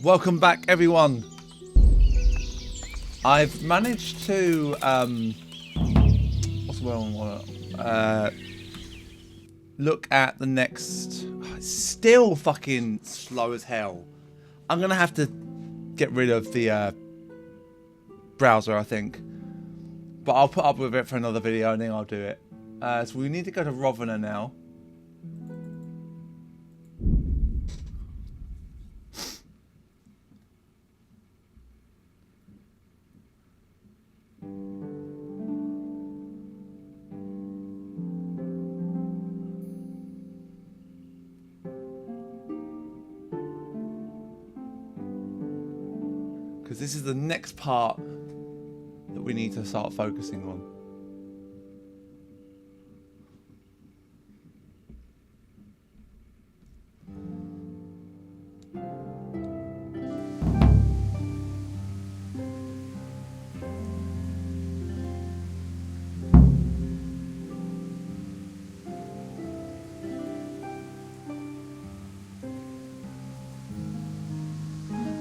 Welcome back, everyone. I've managed to what's the word? Look at the next. It's still fucking slow as hell. I'm gonna have to get rid of the browser, I think. But I'll put up with it for another video and then I'll do it. So we need to go to Rovena now. Because this is the next part that we need to start focusing on.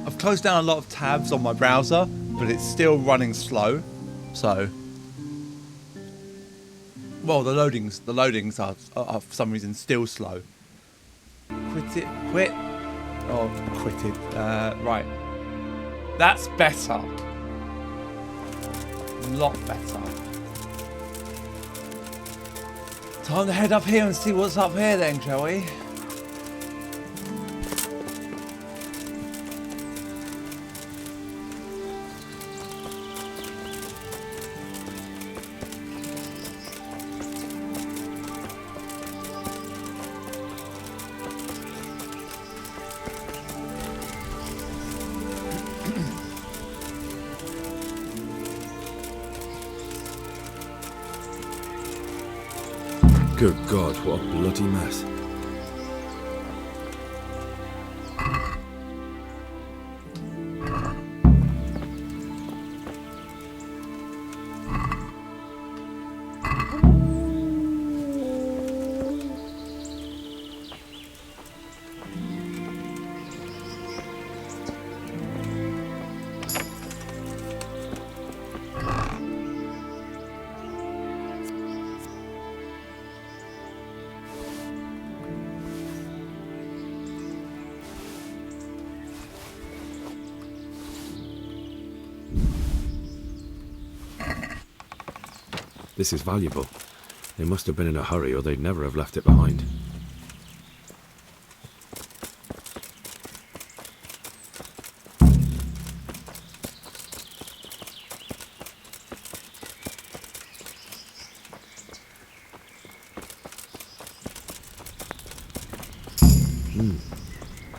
I've closed down a lot of tabs on my browser, but it's still running slow. So, well, the loadings are for some reason still slow. Quit. Oh, quitted. Right. That's better. A lot better. Time to head up here and see what's up here then, shall we? Good God, what a bloody mess. This is valuable. They must have been in a hurry or they'd never have left it behind.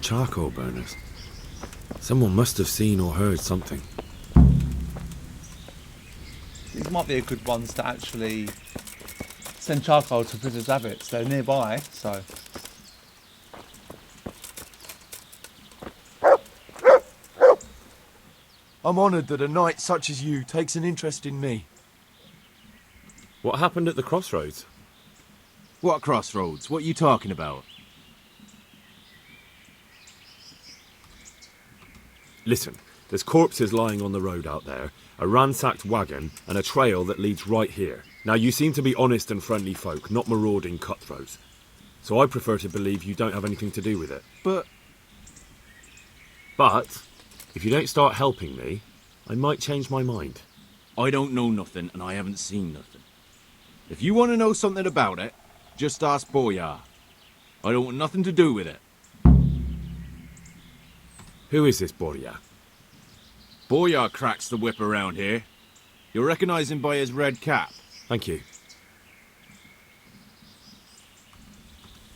Charcoal burners. Someone must have seen or heard something. These might be a good ones to actually send charcoal to Prisoner's Rabbits. They're nearby, so. I'm honoured that a knight such as you takes an interest in me. What happened at the crossroads? What crossroads? What are you talking about? Listen, there's corpses lying on the road out there, a ransacked wagon, and a trail that leads right here. Now, you seem to be honest and friendly folk, not marauding cutthroats. So I prefer to believe you don't have anything to do with it. But, if you don't start helping me, I might change my mind. I don't know nothing and I haven't seen nothing. If you want to know something about it, just ask Boyar. I don't want nothing to do with it. Who is this Boria? Boyar cracks the whip around here. You'll recognise him by his red cap. Thank you.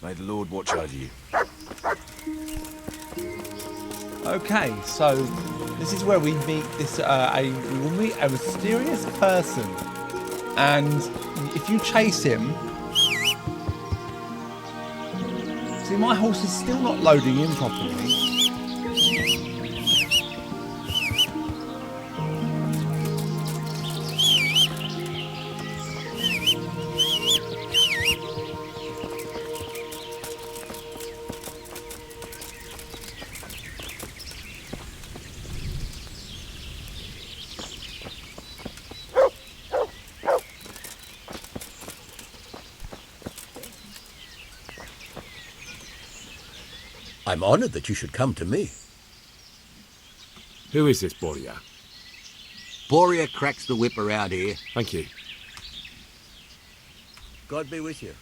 May the Lord watch over you. Okay, so this is where we meet this. We will meet a mysterious person, and if you chase him, see, my horse is still not loading in properly. I'm honored that you should come to me. Who is this Boria? Boria cracks the whip around here. Thank you. God be with you.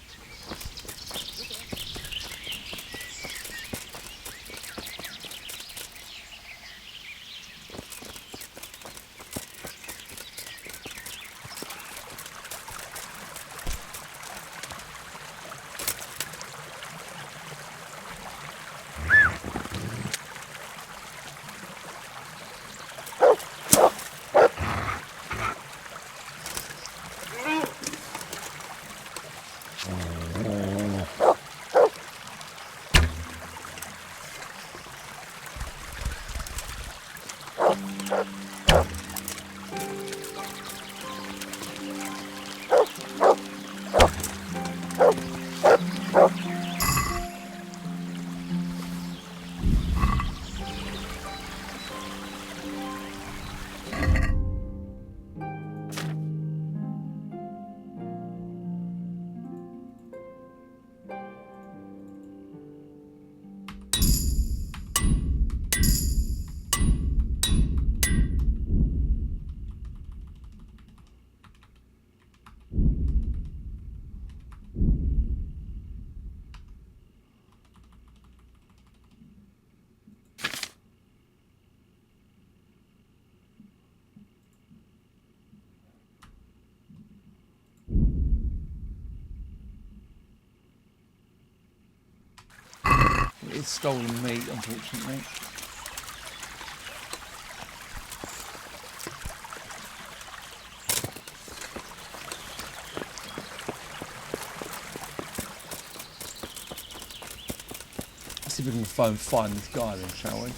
It's stolen meat, unfortunately. Let's see if we can find this guy then, shall we?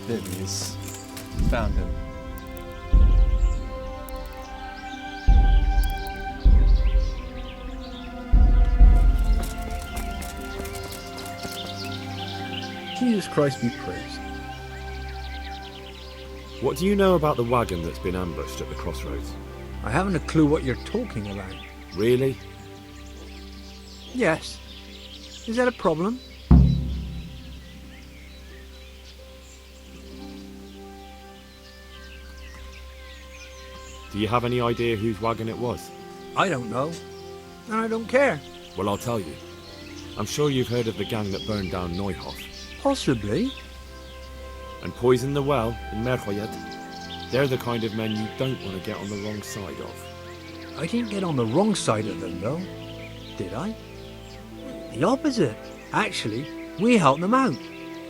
There he is. Found him. Jesus Christ be praised. What do you know about the wagon that's been ambushed at the crossroads? I haven't a clue what you're talking about. Really? Yes. Is that a problem? Do you have any idea whose wagon it was? I don't know. And I don't care. Well, I'll tell you. I'm sure you've heard of the gang that burned down Neuhof Possibly. and poisoned the well in Merhoyed. They're the kind of men you don't want to get on the wrong side of. I didn't get on the wrong side of them, though. Did I? The opposite. Actually, we helped them out.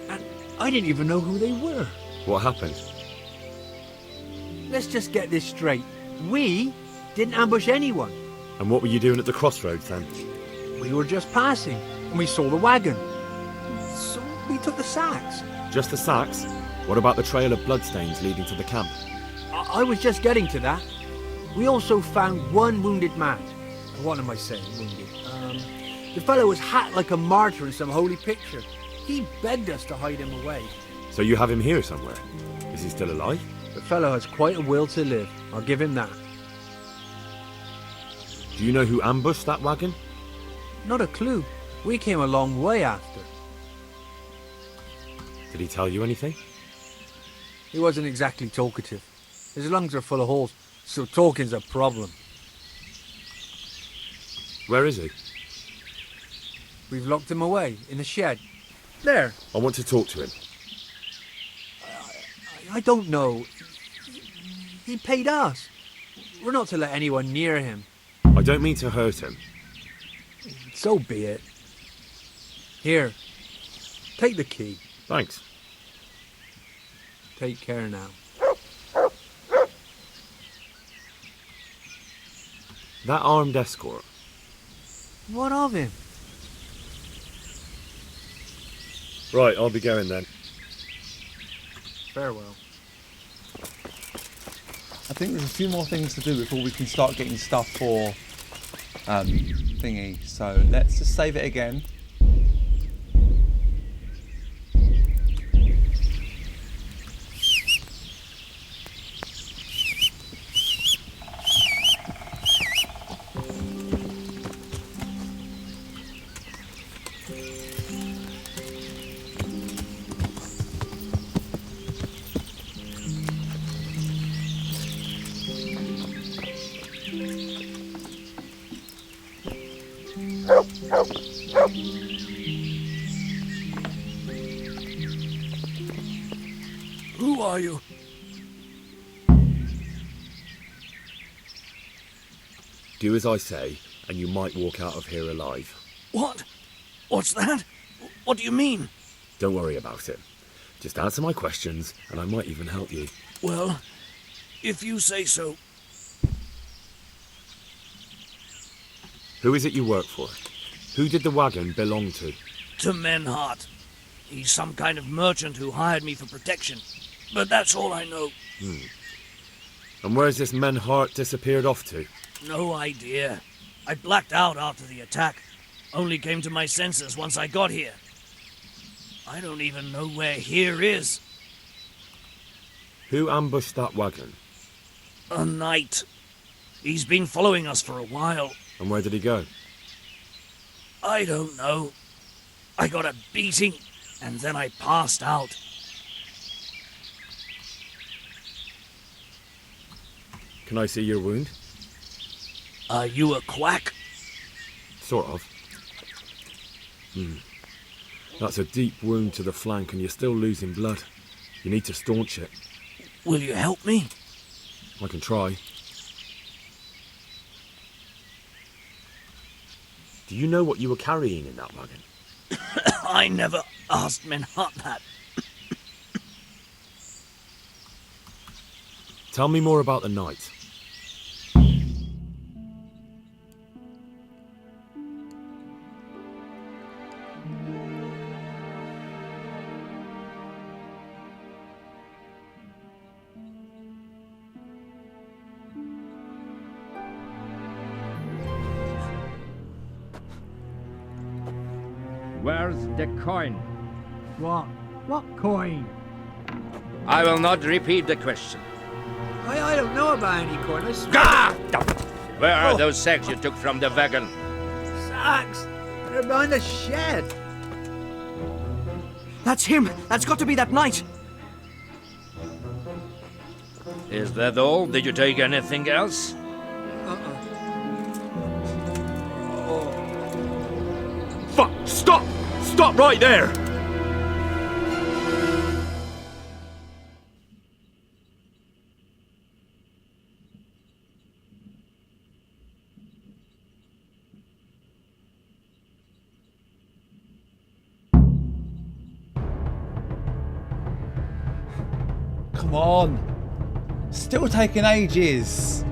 And I didn't even know who they were. What happened? Let's just get this straight. We didn't ambush anyone. And what were you doing at the crossroads then? We were just passing, and we saw the wagon. So we took the sacks. Just the sacks? What about the trail of bloodstains leading to the camp? I was just getting to that. We also found one wounded man. What am I saying, wounded? The fellow was hacked like a martyr in some holy picture. He begged us to hide him away. So you have him here somewhere? Is he still alive? The fellow has quite a will to live. I'll give him that. Do you know who ambushed that wagon? Not a clue. We came a long way after. Did he tell you anything? He wasn't exactly talkative. His lungs are full of holes, so talking's a problem. Where is he? We've locked him away in the shed. There. I want to talk to him. I don't know. He paid us. We're not to let anyone near him. I don't mean to hurt him. So be it. Here. Take the key. Thanks. Take care now. That armed escort, What of him? Right, I'll be going then. Farewell. I think there's a few more things to do before we can start getting stuff for thingy. So let's just save it again. Who are you? Do as I say, and you might walk out of here alive. What? What's that? What do you mean? Don't worry about it. Just answer my questions, and I might even help you. Well, if you say so. Who is it you work for? Who did the wagon belong to? To Menhart. He's some kind of merchant who hired me for protection. But that's all I know. And where's this Menhart disappeared off to? No idea. I blacked out after the attack. Only came to my senses once I got here. I don't even know where here is. Who ambushed that wagon? A knight. He's been following us for a while. And where did he go? I don't know. I got a beating, and then I passed out. Can I see your wound? Are you a quack? Sort of. That's a deep wound to the flank and you're still losing blood. You need to staunch it. Will you help me? I can try. Do you know what you were carrying in that wagon? I never asked Menhart that. Tell me more about the knight. Where's the coin? What? What coin? I will not repeat the question. I don't know about any coin. I swear. Ah! Where are those sacks you took from the wagon? Sacks! They're behind the shed. That's him! That's got to be that knight! Is that all? Did you take anything else? Fuck! Stop! Stop right there! Come on. Still taking ages.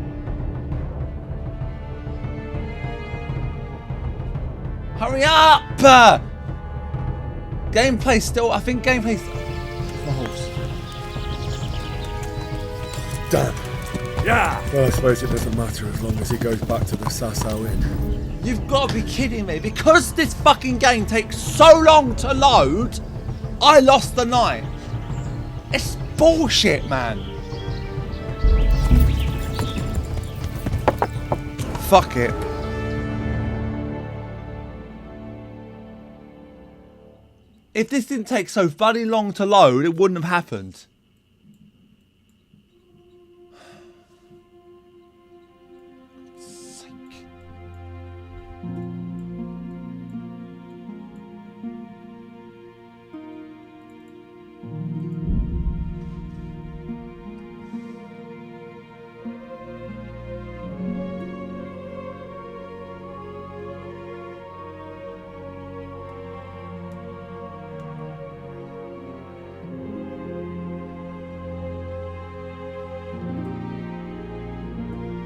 Hurry up! Gameplay still, I think gameplay's... Damn. Yeah! Well, I suppose it doesn't matter as long as he goes back to the Sasau Inn. You've got to be kidding me. Because this fucking game takes so long to load, I lost the night. It's bullshit, man. Fuck it. If this didn't take so bloody long to load, it wouldn't have happened.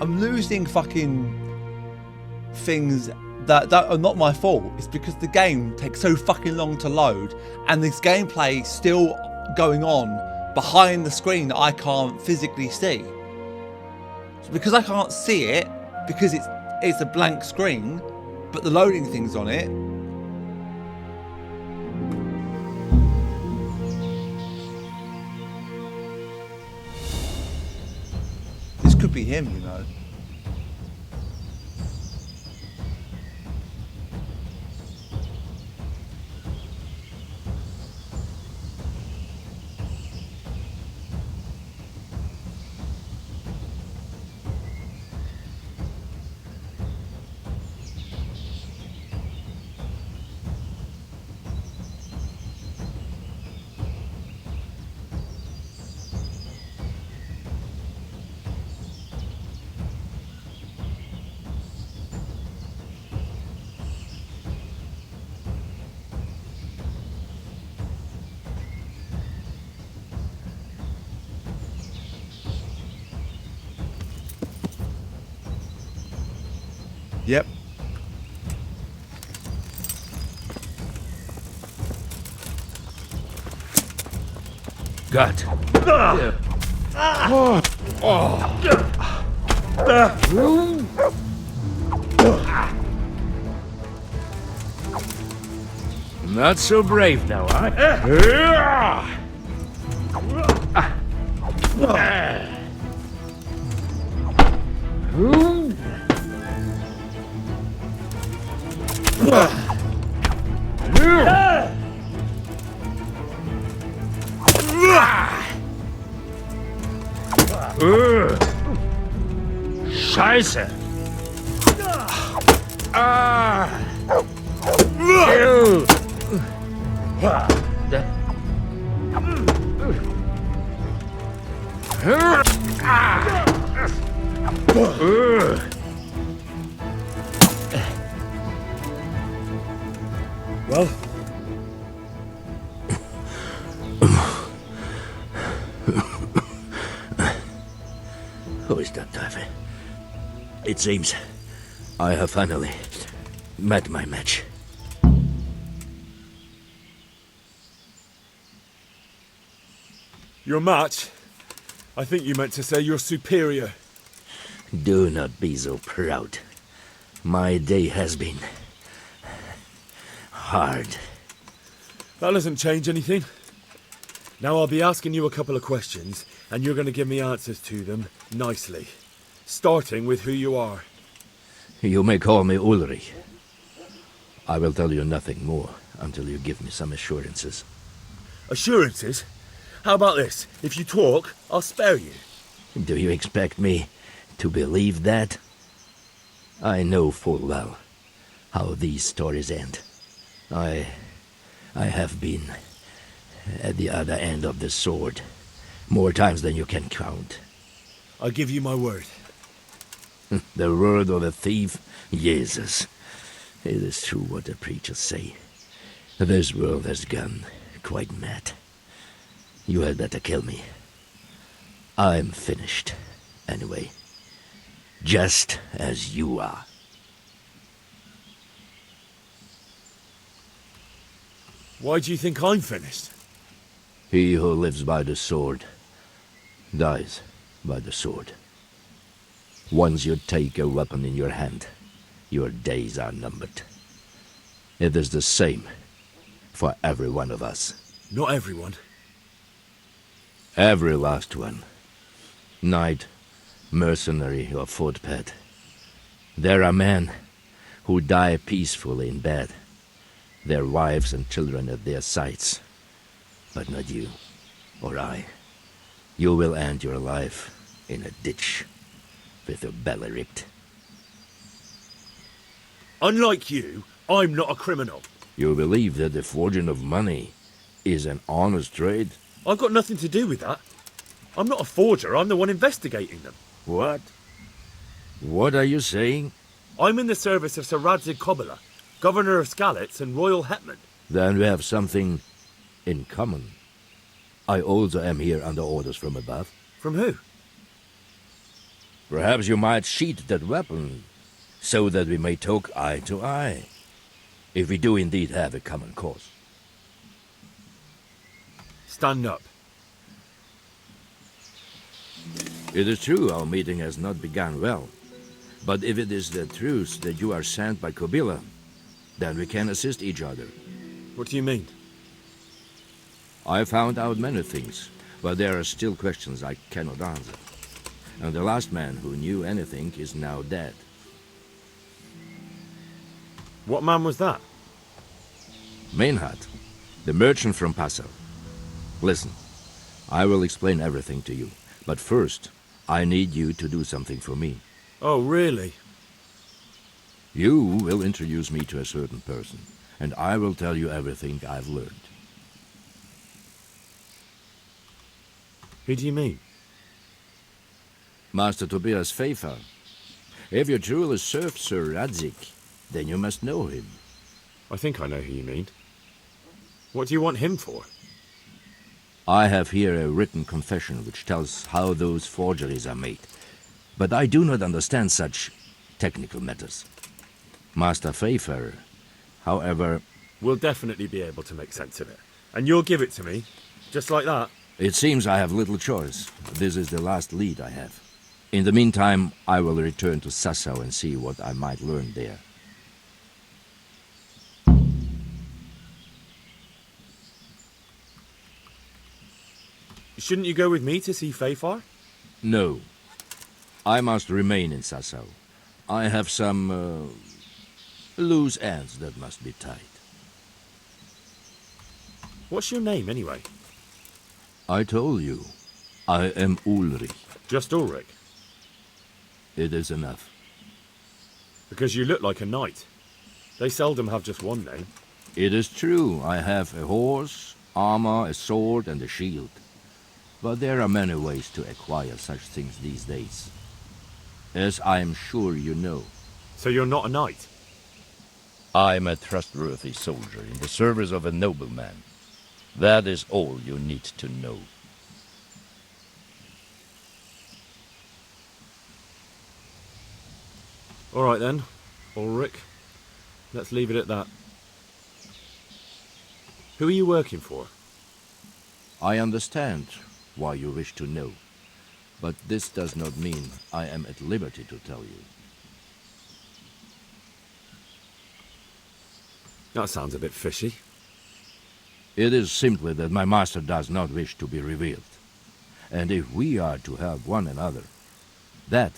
I'm losing fucking things that are not my fault. It's because the game takes so fucking long to load, and this gameplay still going on behind the screen that I can't physically see. So because I can't see it, because it's a blank screen, but the loading thing's on it. This could be him, you know. Yep. God. Not so brave now, huh? Scheiße! Well, Who is that, Davy? It seems I have finally met my match. your match? I think you meant to say your superior. Do not be so proud. My day has been hard. That doesn't change anything. Now I'll be asking you a couple of questions, and you're going to give me answers to them nicely. Starting with who you are. You may call me Ulrich. I will tell you nothing more until you give me some assurances. Assurances? How about this? If you talk, I'll spare you. Do you expect me to believe that? I know full well how these stories end. I have been at the other end of the sword more times than you can count. I give you my word. The word of a thief? Jesus. It is true what the preachers say. This world has gone quite mad. You had better kill me. I'm finished, anyway. Just as you are. Why do you think I'm finished? He who lives by the sword dies by the sword. Once you take a weapon in your hand, your days are numbered. It is the same for every one of us. Not everyone. Every last one. Knight, mercenary, or footpad. There are men who die peacefully in bed, their wives and children at their sides. But not you, or I. You will end your life in a ditch, with your belly ripped. Unlike you, I'm not a criminal. You believe that the forging of money is an honest trade? I've got nothing to do with that. I'm not a forger, I'm the one investigating them. What? What are you saying? I'm in the service of Sir Radzig Kobyla, Governor of Skalitz and Royal Hetman. Then we have something in common. I also am here under orders from above. From who? Perhaps you might sheath that weapon so that we may talk eye to eye, if we do indeed have a common cause. Stand up. It is true our meeting has not begun well, but if it is the truth that you are sent by Kobila, then we can assist each other. What do you mean? I found out many things, but there are still questions I cannot answer. And the last man who knew anything is now dead. What man was that? Maynard, the merchant from Passau. Listen, I will explain everything to you, but first, I need you to do something for me. Oh, really? You will introduce me to a certain person, and I will tell you everything I've learned. Who do you mean? Master Tobias Pfeiffer. If you truly served Sir Radzik, then you must know him. I think I know who you mean. What do you want him for? I have here a written confession which tells how those forgeries are made, but I do not understand such technical matters. Master Pfeiffer, however... We'll definitely be able to make sense of it. And you'll give it to me, just like that? It seems I have little choice. This is the last lead I have. In the meantime, I will return to Sassau and see what I might learn there. Shouldn't you go with me to see Pfeiffer? No. I must remain in Sassau. I have some loose ends that must be tied. What's your name, anyway? I told you. I am Ulrich. Just Ulrich? It is enough. Because you look like a knight. They seldom have just one name. It is true. I have a horse, armor, a sword, and a shield. But there are many ways to acquire such things these days. As I am sure you know. So you're not a knight? I am a trustworthy soldier in the service of a nobleman. That is all you need to know. All right then, Ulrich. Let's leave it at that. Who are you working for? I understand why you wish to know, but this does not mean I am at liberty to tell you. That sounds a bit fishy. It is simply that my master does not wish to be revealed. And if we are to help one another, that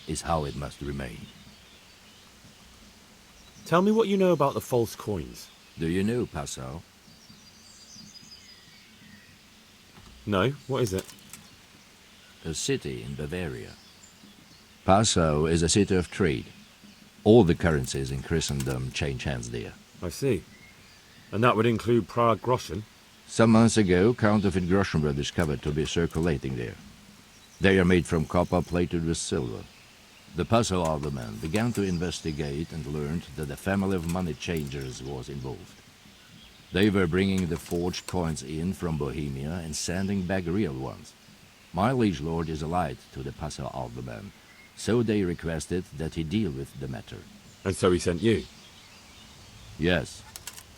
is how it must remain. Tell me what you know about the false coins. Do you know Passau? No, what is it? A city in Bavaria. Passau is a city of trade. All the currencies in Christendom change hands there. I see. And that would include Prague groschen? Some months ago, counterfeit groschen were discovered to be circulating there. They are made from copper plated with silver. The Passau alderman began to investigate and learned that a family of money changers was involved. They were bringing the forged coins in from Bohemia and sending back real ones. My liege lord is allied to the Passau alderman, so they requested that he deal with the matter. And so he sent you? Yes.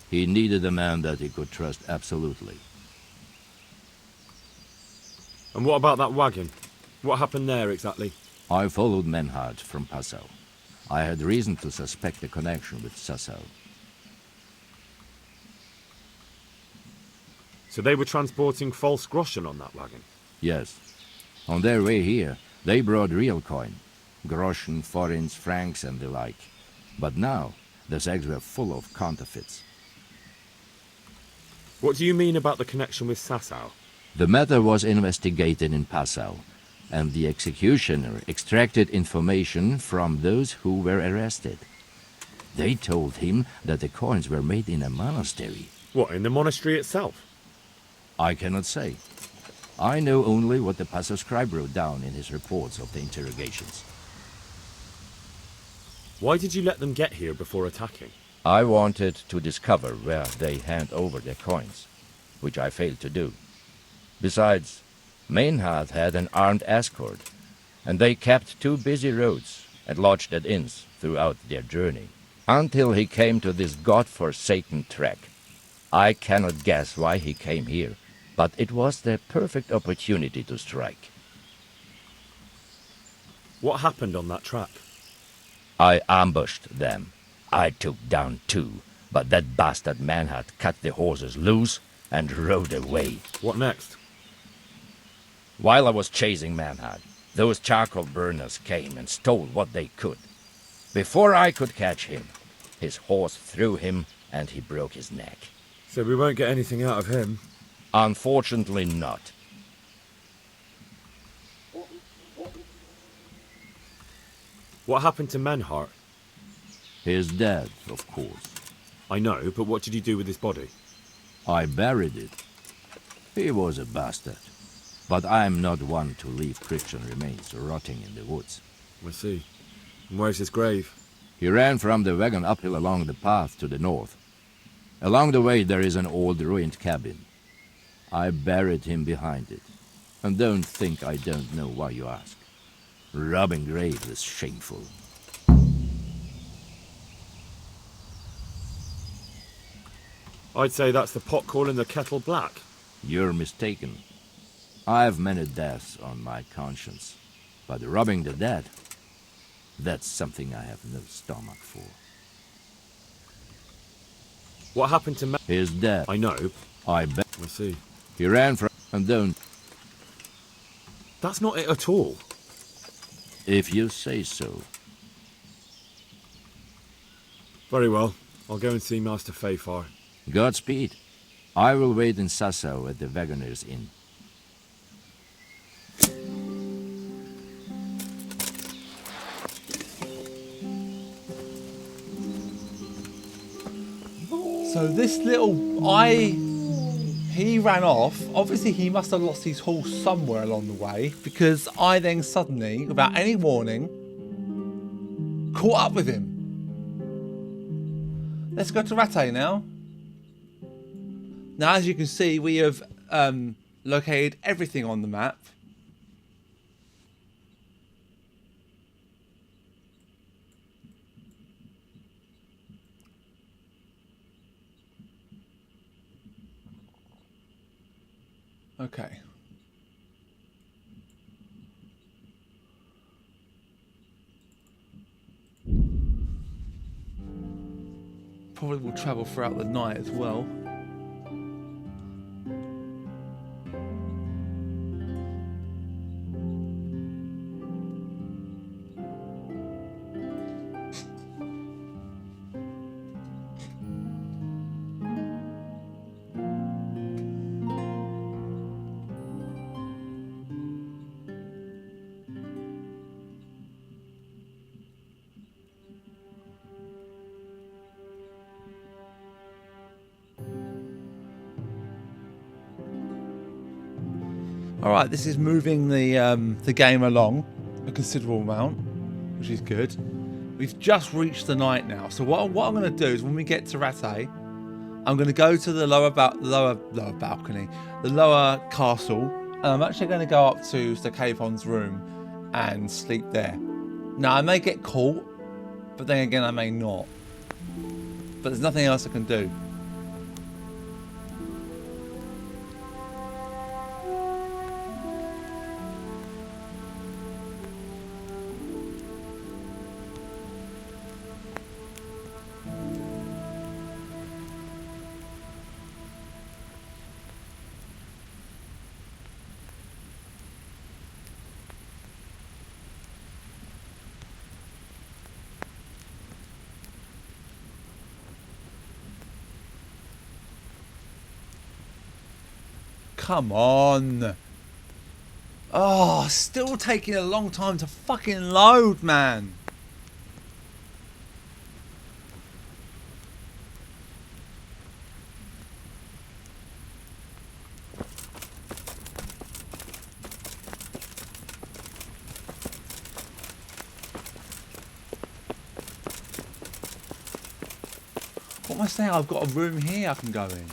He needed a man that he could trust absolutely. And what about that wagon? What happened there exactly? I followed Menhard from Passau. I had reason to suspect a connection with Sassau. So they were transporting false groschen on that wagon? Yes. On their way here, they brought real coin. Groschen, forints, francs and the like. But now, the sacks were full of counterfeits. What do you mean about the connection with Sassau? The matter was investigated in Passau, and the executioner extracted information from those who were arrested. They told him that the coins were made in a monastery. What, in the monastery itself? I cannot say. I know only what the Passau scribe wrote down in his reports of the interrogations. Why did you let them get here before attacking? I wanted to discover where they hand over their coins, which I failed to do. Besides, Maynard had an armed escort, and they kept two busy roads and lodged at inns throughout their journey, until he came to this god-forsaken trek. I cannot guess why he came here, but it was the perfect opportunity to strike. What happened on that track? I ambushed them. I took down 2, but that bastard man had cut the horses loose and rode away. What next? While I was chasing Manhad, those charcoal burners came and stole what they could. Before I could catch him, his horse threw him and he broke his neck. So we won't get anything out of him. Unfortunately not. What happened to Menhart? He's dead, of course. I know, but what did you do with his body? I buried it. He was a bastard. But I'm not one to leave Christian remains rotting in the woods. I see. And where's his grave? He ran from the wagon uphill along the path to the north. Along the way there is an old ruined cabin. I buried him behind it. And don't think I don't know why you ask. Robbing graves is shameful. I'd say that's the pot calling the kettle black. You're mistaken. I've many deaths on my conscience. But robbing the dead, that's something I have no stomach for. What happened to He's dead. I know. I bet. I see. He ran from... and don't... That's not it at all. If you say so. Very well. I'll go and see Master Fayfar. Godspeed. I will wait in Sasau at the Wagoner's Inn. So this little he ran off. Obviously he must have lost his horse somewhere along the way, because I then suddenly, without any warning, caught up with him. Let's go to Rattay now. Now, as you can see, we have located everything on the map. Okay. Probably will travel throughout the night as well. Alright, this is moving the game along a considerable amount, which is good. We've just reached the night now, so what I'm going to do is when we get to Rattay, I'm going to go to the lower balcony, the lower castle, and I'm actually going to go up to Stakavon's room and sleep there. Now, I may get caught, but then again, I may not. But there's nothing else I can do. Come on. Oh, still taking a long time to fucking load, man. What am I saying? I've got a room here I can go in.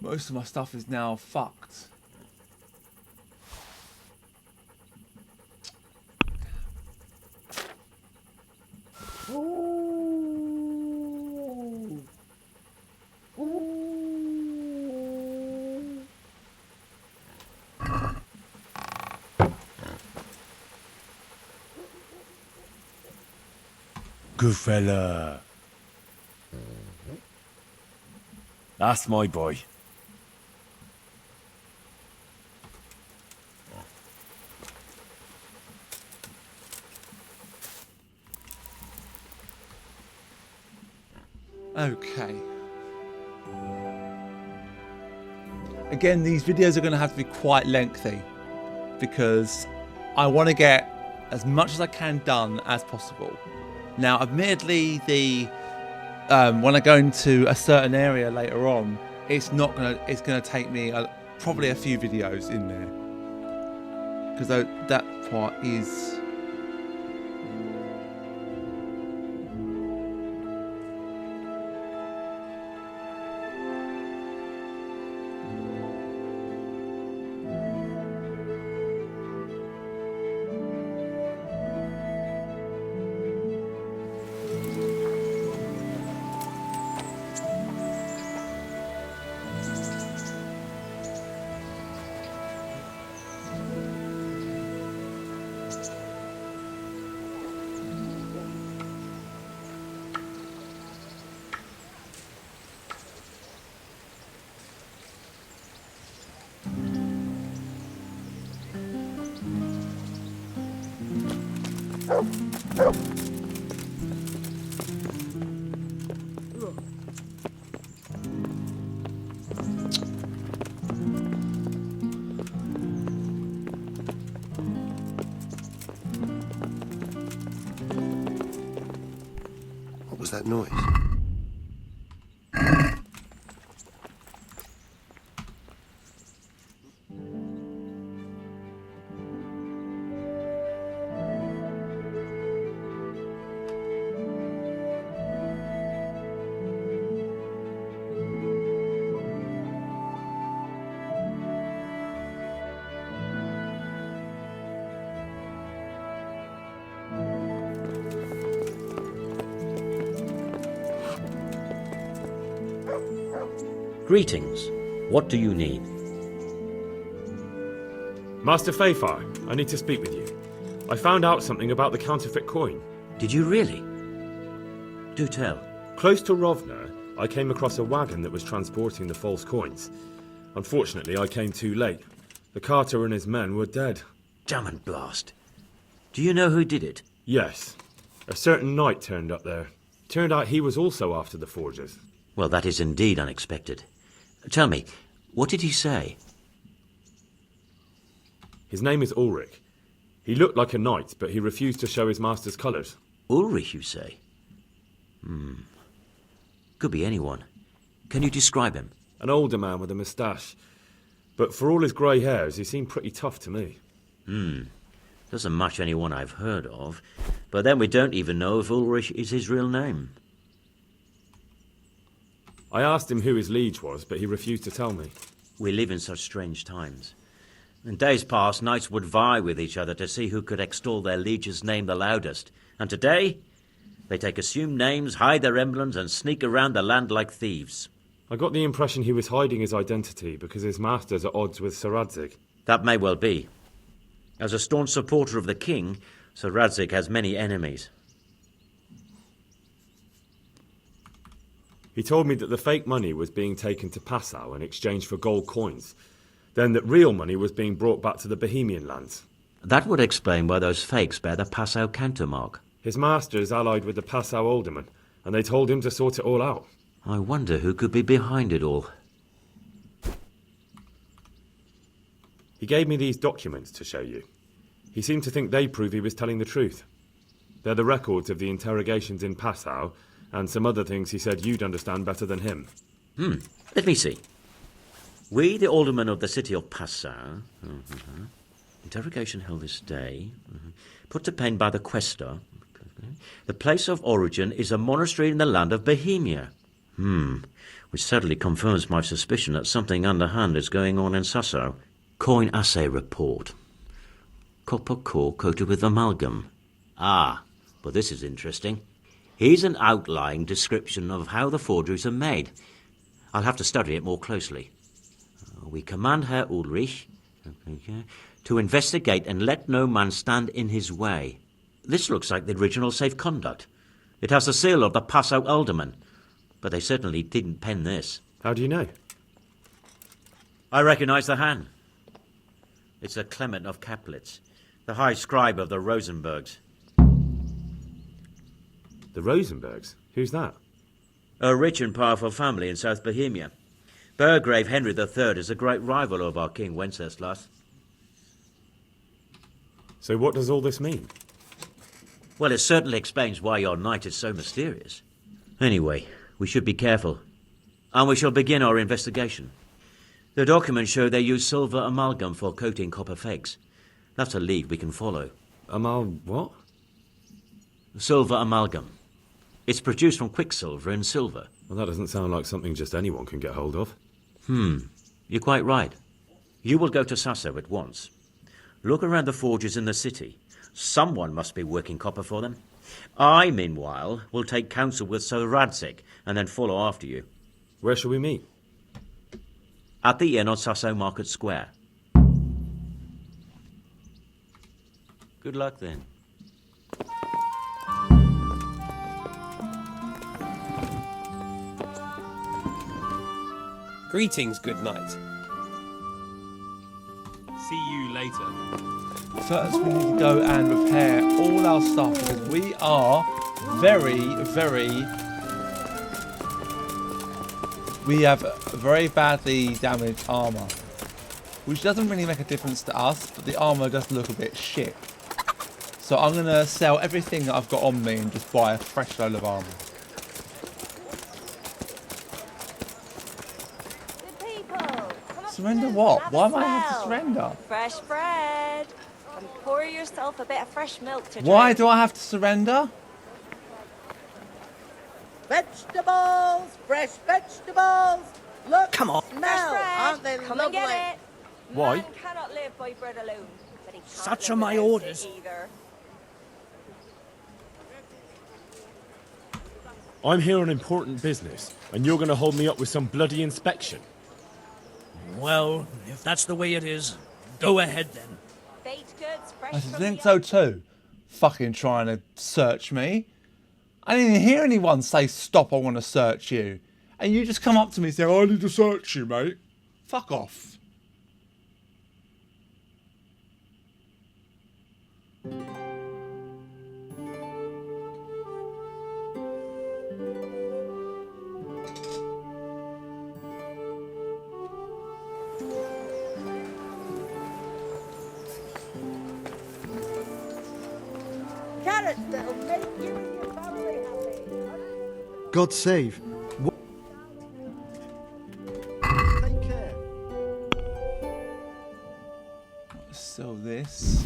Most of my stuff is now fucked. Good fella. That's my boy. Okay. Again, these videos are going to have to be quite lengthy because I want to get as much as I can done as possible. Now, admittedly, the when I go into a certain area later on, it's gonna take me probably a few videos in there because that part is. What was that noise? Greetings. What do you need? Master Fafar, I need to speak with you. I found out something about the counterfeit coin. Did you really? Do tell. Close to Rovna, I came across a wagon that was transporting the false coins. Unfortunately, I came too late. The carter and his men were dead. Damn and blast. Do you know who did it? Yes. A certain knight turned up there. Turned out he was also after the forgers. Well, that is indeed unexpected. Tell me, what did he say? His name is Ulrich. He looked like a knight, but he refused to show his master's colours. Ulrich, you say? Could be anyone. Can you describe him? An older man with a moustache. But for all his grey hairs, he seemed pretty tough to me. Doesn't match anyone I've heard of. But then we don't even know if Ulrich is his real name. I asked him who his liege was, but he refused to tell me. We live in such strange times. In days past, knights would vie with each other to see who could extol their liege's name the loudest. And today, They take assumed names, hide their emblems, and sneak around the land like thieves. I got the impression he was hiding his identity because his master's at odds with Sir Radzig. That may well be. As a staunch supporter of the king, Sir Radzig has many enemies. He told me that the fake money was being taken to Passau in exchange for gold coins, then that real money was being brought back to the Bohemian lands. That would explain why those fakes bear the Passau countermark. His master is allied with the Passau alderman, and they told him to sort it all out. I wonder who could be behind it all. He gave me these documents to show you. He seemed to think they prove he was telling the truth. They're the records of the interrogations in Passau, and some other things he said you'd understand better than him. Let me see. We, the aldermen of the city of Passau, interrogation held this day, put to pen by the quaestor. The place of origin is a monastery in the land of Bohemia. Which certainly confirms my suspicion that something underhand is going on in Sasso. Coin assay report. Copper core coated with amalgam. Ah, but this is interesting. Here's an outline description of how the forgeries are made. I'll have to study it more closely. We command Herr Ulrich to investigate and let no man stand in his way. This looks like the original safe conduct. It has the seal of the Passau alderman, but they certainly didn't pen this. How do you know? I recognize the hand. It's a Clement of Kaplitz, the high scribe of the Rosenbergs. The Rosenbergs? Who's that? A rich and powerful family in South Bohemia. Burgrave Henry III is a great rival of our King Wenceslas. So what does all this mean? Well, it certainly explains why your knight is so mysterious. Anyway, we should be careful. And we shall begin our investigation. The documents show they use silver amalgam for coating copper fakes. That's a lead we can follow. What? Silver amalgam. It's produced from quicksilver and silver. Well, that doesn't sound like something just anyone can get hold of. You're quite right. You will go to Sasso at once. Look around the forges in the city. Someone must be working copper for them. I, meanwhile, will take counsel with Sir Radzig and then follow after you. Where shall we meet? At the inn on Sasso Market Square. Good luck then. Greetings, good knight. See you later. First, we need to go and repair all our stuff because we are we have very badly damaged armor, which doesn't really make a difference to us, but the armor does look a bit shit. So I'm gonna sell everything that I've got on me and just buy a fresh load of armor. Surrender what? Why am I have to surrender? Fresh bread. And pour yourself a bit of fresh milk to drink. Why do I have to surrender? Vegetables! Fresh vegetables! Look, Come on. smell! Fresh bread. Aren't they Come lovely? and get it. Why? Man cannot live by bread alone. But he can't Such live are my without it orders. either. I'm here on important business, and you're going to hold me up with some bloody inspection. Well, if that's the way it is, go ahead then. Baked goods fresh I from think the so too. Fucking trying to search me. I didn't even hear anyone say, stop, I want to search you. And you just come up to me and say, I need to search you, mate. Fuck off. Carrots that'll make you and your family happy. God save. Take care. Sell this.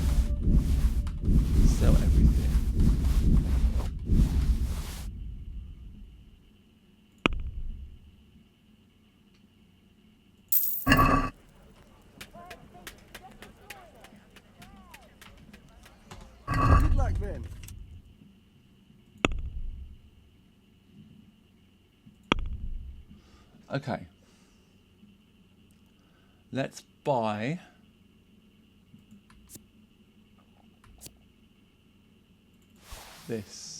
Sell everything. Good luck then. Okay. Let's buy this.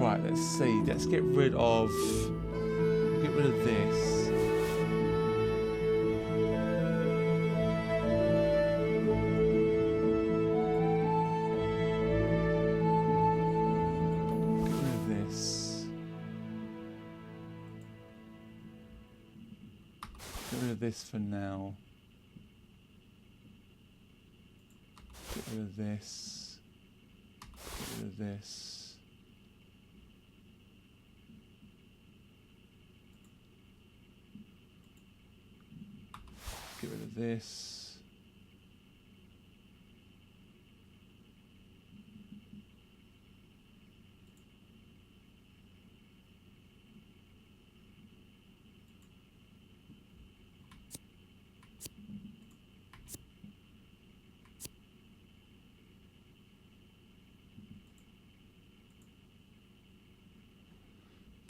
Right, let's see. Let's get rid of this. Get rid of this. Get rid of this for now. Get rid of this. Get rid of this. Get rid of this.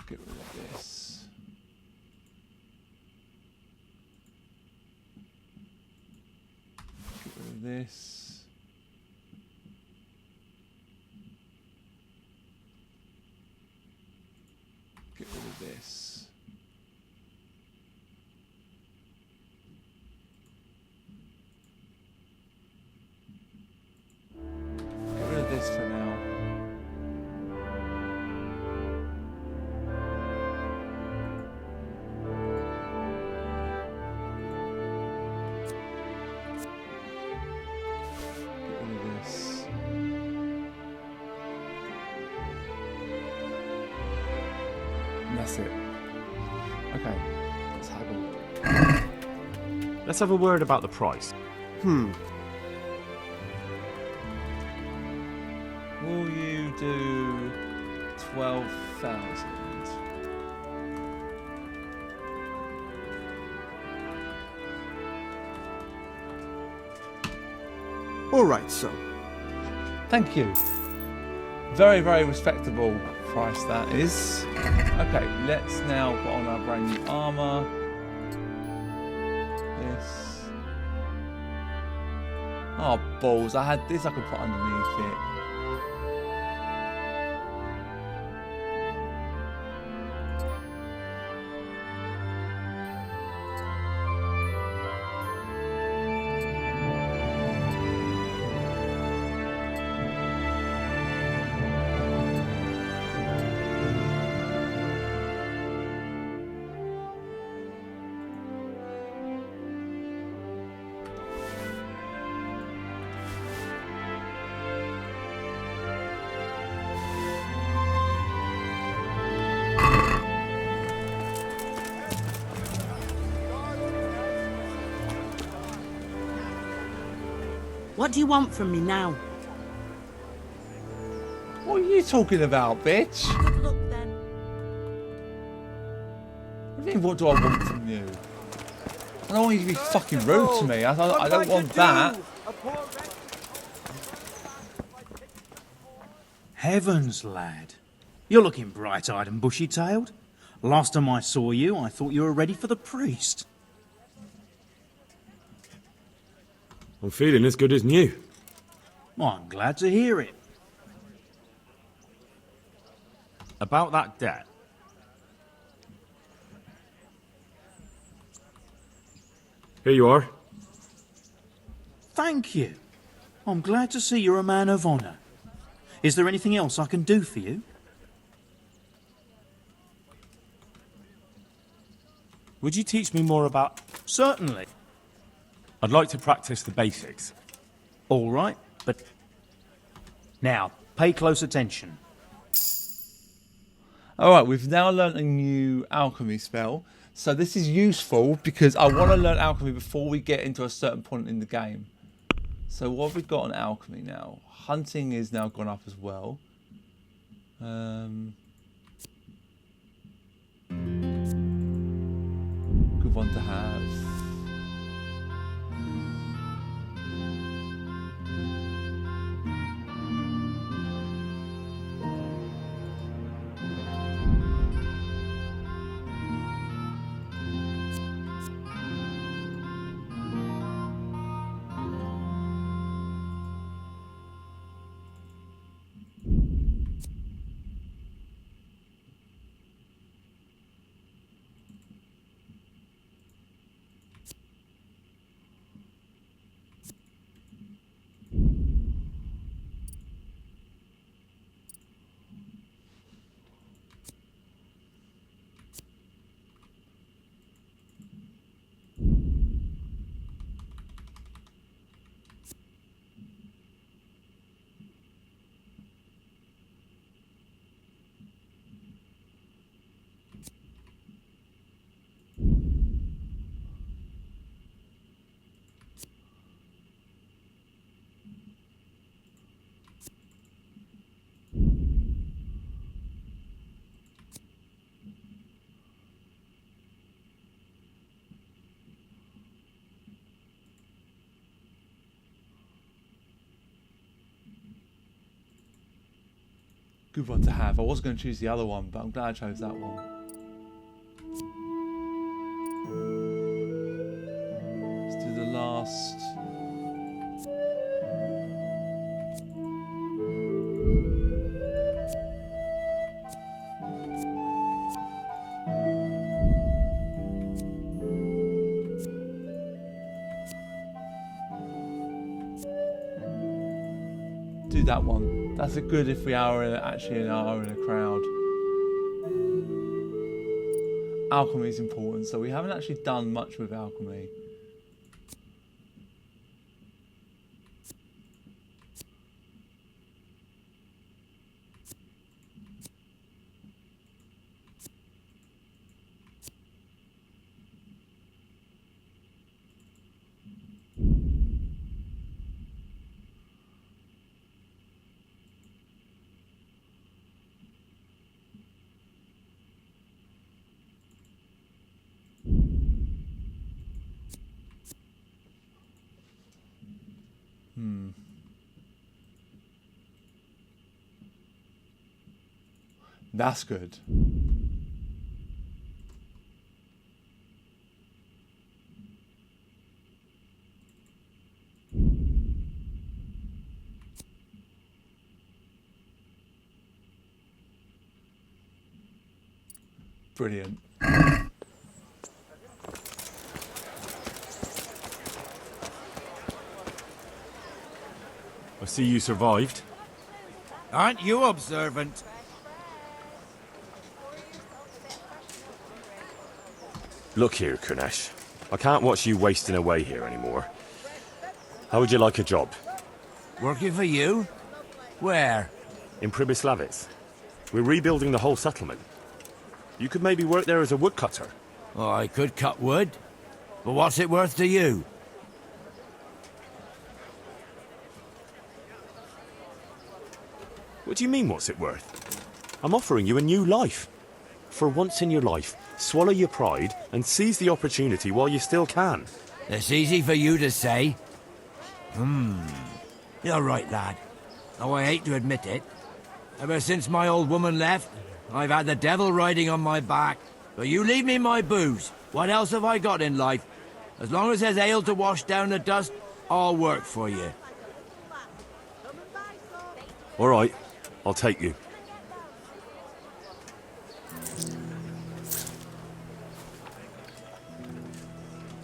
Get rid of this. Get rid of this. get rid of this. Get rid of this for now. Get rid of this. And that's it. Okay, let's haggle. Let's have a word about the price. Will you do 12,000? All right, so. Thank you. Very, very respectable price that is. Okay, let's now put on our brand new armor. This. Oh, balls. I had this I could put underneath it. What do you want from me now? What are you talking about, bitch? Good luck then. What do you mean, what do I want from you? I don't want you to be fucking rude to me. I don't want that. Heavens, lad. You're looking bright-eyed and bushy-tailed. Last time I saw you, I thought you were ready for the priest. I'm feeling as good as new. Well, I'm glad to hear it. About that debt. Here you are. Thank you. I'm glad to see you're a man of honour. Is there anything else I can do for you? Would you teach me more about... Certainly. I'd like to practice the basics. All right, but... Now, pay close attention. Alright, we've now learnt a new alchemy spell. So this is useful because I want to learn alchemy before we get into a certain point in the game. So what have we got on alchemy now? Hunting is now gone up as well. Good one to have. Good one to have. I was going to choose the other one, but I'm glad I chose that one. Let's do the last. do that one. That's a good if we are actually in a crowd. Alchemy is important, so we haven't actually done much with alchemy. That's good. Brilliant. I see you survived. Aren't you observant? Look here, Kunesh. I can't watch you wasting away here anymore. How would you like a job? Working for you? Where? In Pribyslavitz. We're rebuilding the whole settlement. You could maybe work there as a woodcutter. Oh, I could cut wood. But what's it worth to you? What do you mean, what's it worth? I'm offering you a new life. For once in your life, swallow your pride and seize the opportunity while you still can. It's easy for you to say. You're right, lad. Though I hate to admit it. Ever since my old woman left, I've had the devil riding on my back. But you leave me my booze. What else have I got in life? As long as there's ale to wash down the dust, I'll work for you. All right, I'll take you.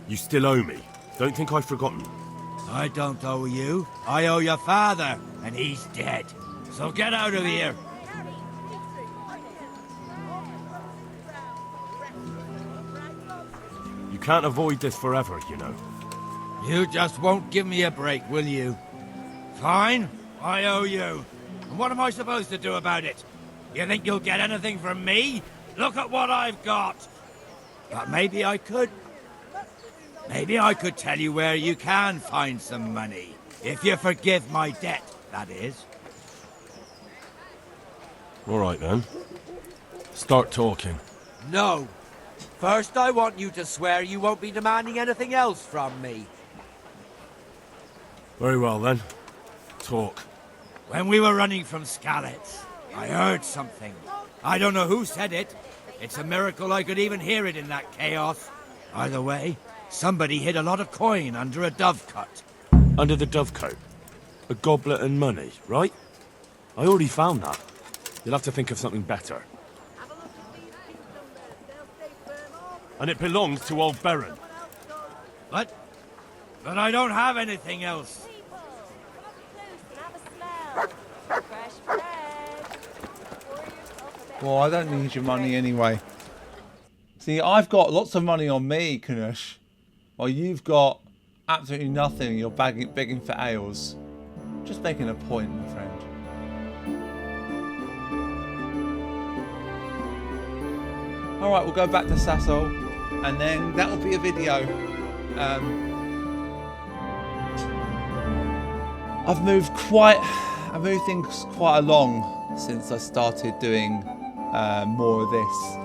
You still owe me. Don't think I've forgotten. I don't owe you. I owe your father, and he's dead. So get out of here. You can't avoid this forever, you know. You just won't give me a break, will you? Fine, I owe you. And what am I supposed to do about it? You think you'll get anything from me? Look at what I've got. But maybe I could. Maybe I could tell you where you can find some money. If you forgive my debt, that is. All right, then. Start talking. No. First, I want you to swear you won't be demanding anything else from me. Very well, then. Talk. When we were running from Skalitz, I heard something. I don't know who said it. It's a miracle I could even hear it in that chaos. Either way, somebody hid a lot of coin under a dovecote. Under the dovecote? A goblet and money, right? I already found that. You'll have to think of something better. And it belongs to old Baron. But I don't have anything else. Well, I don't need your money anyway. See, I've got lots of money on me, Kunesh. While you've got absolutely nothing, you're begging for ales. Just making a point, my friend. Alright, we'll go back to Sassel, and then that'll be a video. I've moved things quite along since I started doing more of this.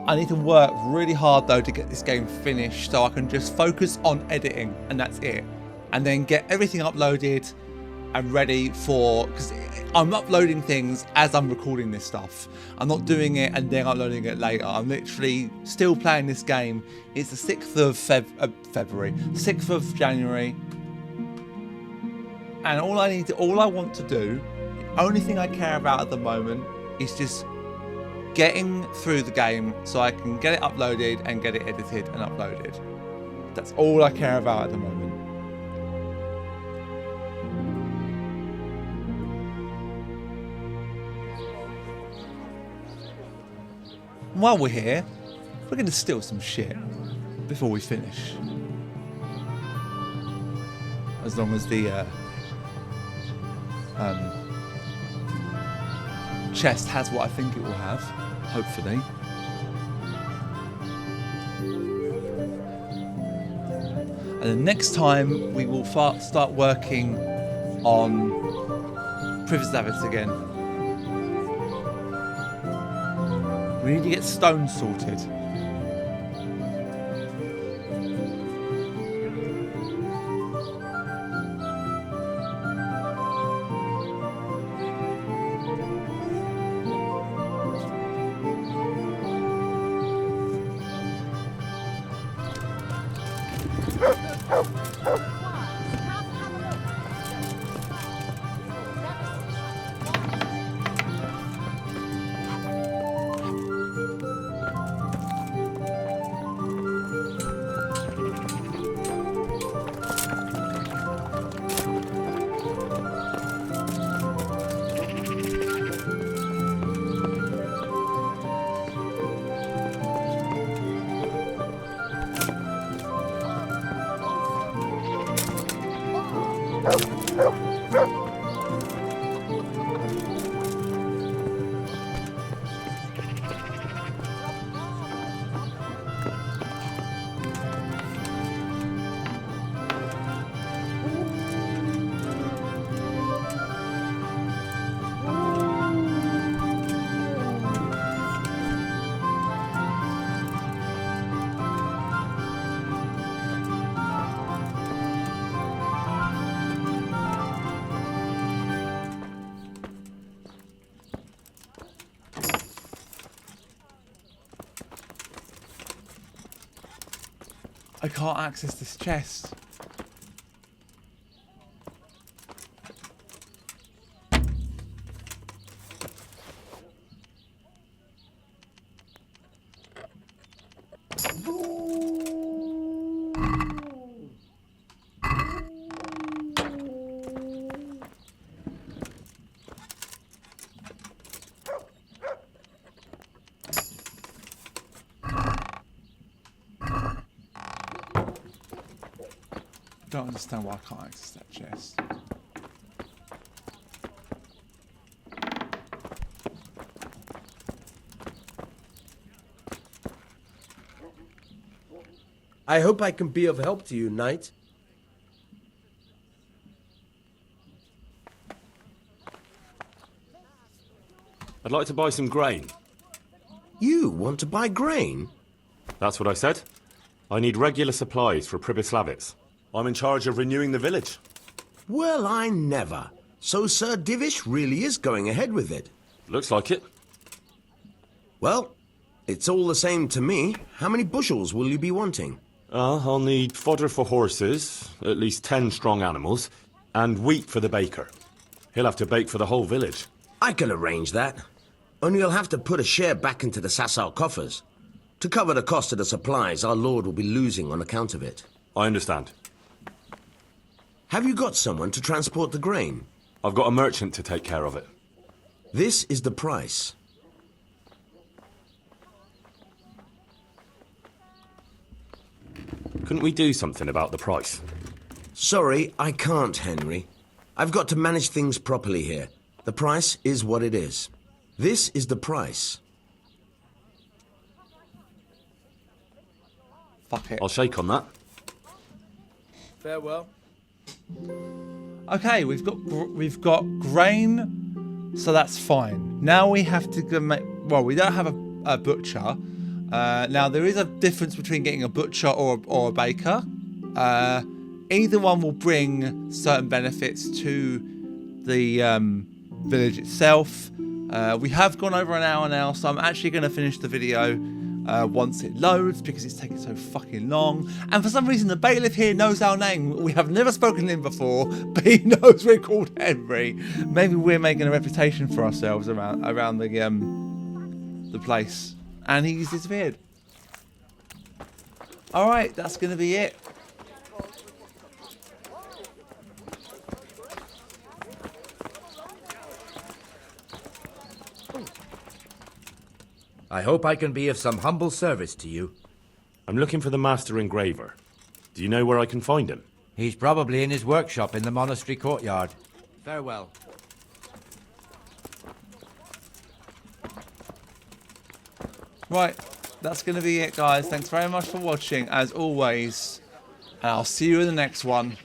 I need to work really hard though to get this game finished so I can just focus on editing, and that's it. And then get everything uploaded and ready for, because I'm uploading things as I'm recording this stuff. I'm not doing it and then uploading it later. I'm literally still playing this game. It's the 6th of February, 6th of January. And all I want to do, the only thing I care about at the moment is just getting through the game so I can get it uploaded and get it edited and uploaded. That's all I care about at the moment. And while we're here, we're going to steal some shit before we finish. As long as the chest has what I think it will have, hopefully. And then next time we will start working on Privislavitz again. We need to get stone sorted. I can't access this chest. I don't understand why I can't access that chest. I hope I can be of help to you, Knight. I'd like to buy some grain. You want to buy grain? That's what I said. I need regular supplies for Pribyslavitz. I'm in charge of renewing the village. Well, I never. So Sir Divish really is going ahead with it? Looks like it. Well, it's all the same to me. How many bushels will you be wanting? I'll need fodder for horses, at least 10 strong animals, and wheat for the baker. He'll have to bake for the whole village. I can arrange that. Only you'll have to put a share back into the Sasau coffers. To cover the cost of the supplies our lord will be losing on account of it. I understand. Have you got someone to transport the grain? I've got a merchant to take care of it. This is the price. Couldn't we do something about the price? Sorry, I can't, Henry. I've got to manage things properly here. The price is what it is. This is the price. Fuck it. I'll shake on that. Farewell. Okay, we've got grain, so that's fine. Now we have to go make. Well, we don't have a butcher. Now there is a difference between getting a butcher or a baker. Either one will bring certain benefits to the village itself. We have gone over an hour now, so I'm actually going to finish the video once it loads because it's taking so fucking long. And for some reason, the bailiff here knows our name. We have never spoken to him before, but he knows we're called Henry. Maybe we're making a reputation for ourselves around the place. And he's disappeared. All right, that's going to be it. I hope I can be of some humble service to you. I'm looking for the master engraver. Do you know where I can find him? He's probably in his workshop in the monastery courtyard. Farewell. Right, that's going to be it, guys. Thanks very much for watching, as always. And I'll see you in the next one.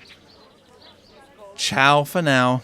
Ciao for now.